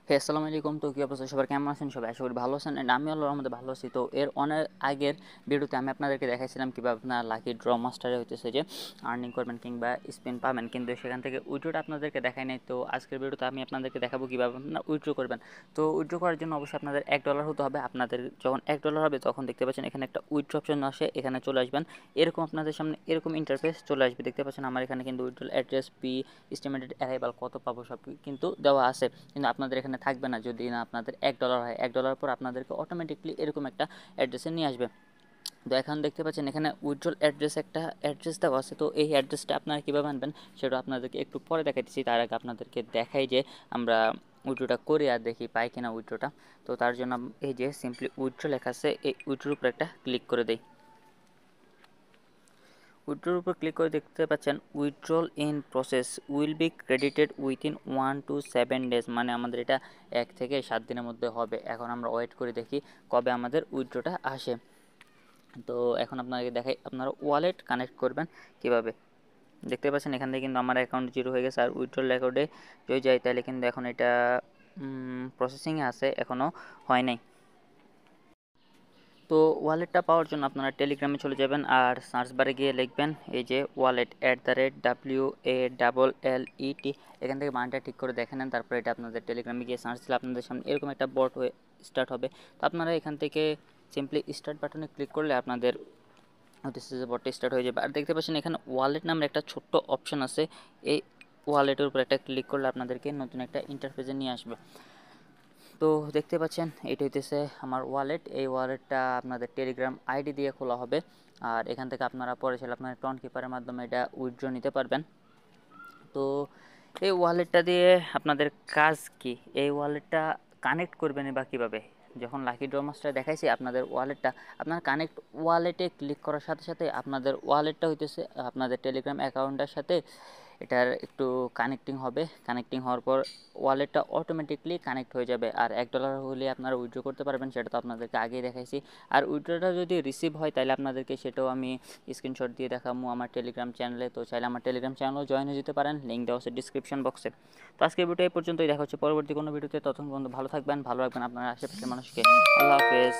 হে আসসালামু আলাইকুম। তো কী অবস্থা সবার, কেমন আছেন সবাই? আশা করি ভালো আছেন। অ্যান্ড আমি আল্লাহর রহমতে ভালো আছি। তো এর অনেক আগের ভিডিওতে আমি আপনাদেরকে দেখাইছিলাম কীভাবে আপনার লাকি ড্র মাস্টারে হইতেছে যে আর্নিং করবেন কিংবা স্পিন পাবেন, কিন্তু সেখান থেকে উইথড্রটা আপনাদেরকে দেখাই নাই। তো আজকের ভিডিওতে আমি আপনাদেরকে দেখাবো কীভাবে আপনার উইথড্র করবেন। তো উইথড্র করার জন্য অবশ্যই আপনাদের $1 হতে হবে। আপনাদের যখন $1 হবে তখন দেখতে পাচ্ছেন এখানে একটা উইথড্র অপশন আসে, এখানে চলে আসবেন। এরকম আপনাদের সামনে এরকম ইন্টারফেস চলে আসবে। দেখতে পাচ্ছেন আমার এখানে কিন্তু withdrawal address, P, estimated arrival কত পাবো সব কিন্তু দেওয়া আছে, কিন্তু আপনাদের এখানে থাকবে না যদি না আপনাদের $1 হয়। $1 পর আপনাদেরকে অটোমেটিকলি এরকম একটা অ্যাড্রেসে নিয়ে আসবে। তো এখন দেখতে পাচ্ছেন এখানে উইথড্রল অ্যাড্রেস একটা অ্যাড্রেস দেওয়া আছে। তো এই অ্যাড্রেসটা আপনারা কীভাবে আনবেন সেটা আপনাদেরকে একটু পরে দেখাইতেছি। তার আগে আপনাদেরকে দেখাই যে আমরা উইথড্রটা করি আর দেখি পাই কিনা উইথড্রটা। তো তার জন্য এই যে সিম্পলি উইথড্র লেখা আছে, এই উইথড্রোর উপর একটা ক্লিক করে দেই। উইথড্রোর উপর ক্লিক করে দেখতে পাচ্ছেন withdrawal in process will be credited within 1 to 7 days, মানে আমাদের এটা 1 থেকে 7 দিনের মধ্যে হবে। এখন আমরা ওয়েট করে দেখি কবে আমাদের উইথড্রটা আসে। তো এখন আপনাকে দেখাই আপনারা ওয়ালেট কানেক্ট করবেন কিভাবে। দেখতে পাচ্ছেন এখান থেকে কিন্তু আমার অ্যাকাউন্ট জিরো হয়ে গেছে। আর উইথড্রল রেকর্ডে যদি যাই তাহলে কিন্তু এখন এটা প্রসেসিংয়ে আছে, এখনও হয় নাই। তো ওয়ালেটটা পাওয়ার জন্য আপনারা টেলিগ্রামে চলে যাবেন আর সার্চ বারে গিয়ে লিখবেন এই যে ওয়ালেট @WALLET। এখান থেকে মানটা ঠিক করে দেখে নেন, তারপরে এটা আপনাদের টেলিগ্রামে গিয়ে সার্চ দিলে আপনাদের সামনে এরকম একটা বট হয়ে স্টার্ট হবে। তো আপনারা এখান থেকে সিম্পলি স্টার্ট বাটনে ক্লিক করলে আপনাদের হচ্ছে যে বটটা স্টার্ট হয়ে যাবে। আর দেখতে পাচ্ছেন এখানে ওয়ালেট নামের একটা ছোট্ট অপশন আছে, এই ওয়ালেটের উপর একটা ক্লিক করলে আপনাদেরকে নতুন একটা ইন্টারফেসে নিয়ে আসবে। তো দেখতে পাচ্ছেন এটা হইতেছে আমার ওয়ালেট। এই ওয়ালেটটা আপনাদের টেলিগ্রাম আইডি দিয়ে খোলা হবে। আর এখান থেকে আপনারা পরে চাইলে আপনার টন কিপারের মাধ্যমে এটা উইথড্র নিতে পারবেন। তো এই ওয়ালেটটা দিয়ে আপনাদের কাজ কি, এই ওয়ালেটটা কানেক্ট করবেন বা কীভাবে? যখন লাকি ড্র মাস্টার দেখাইছি আপনাদের ওয়ালেটটা, আপনার কানেক্ট ওয়ালেটে ক্লিক করার সাথে সাথে আপনাদের ওয়ালেটটা হইতেছে আপনাদের টেলিগ্রাম অ্যাকাউন্টের সাথে এটার একটু কানেক্টিং হবে। কানেক্টিং হওয়ার পর ওয়ালেটটা অটোমেটিকলি কানেক্ট হয়ে যাবে। আর $1 হলে আপনারা উইথড্র করতে পারবেন, সেটা তো আপনাদেরকে আগেই দেখাইছি। আর উইথড্রটা যদি রিসিভ হয় তাহলে আপনাদেরকে সেটাও আমি স্ক্রিনশট দিয়ে দেখাবো আমার টেলিগ্রাম চ্যানেলে। তো চাইলে আমার টেলিগ্রাম চ্যানেলেও জয়েন হয়ে যেতে পারেন, লিঙ্ক দেওয়া আছে ডিসক্রিপশন বক্সে। তো আজকের ভিডিও এই পর্যন্তই, দেখা হচ্ছে পরবর্তী কোনো ভিডিওতে। ততক্ষণ পর্যন্ত ভালো থাকবেন, ভালো রাখবেন আপনার আশেপাশের মানুষকে। আল্লাহ হাফেজ।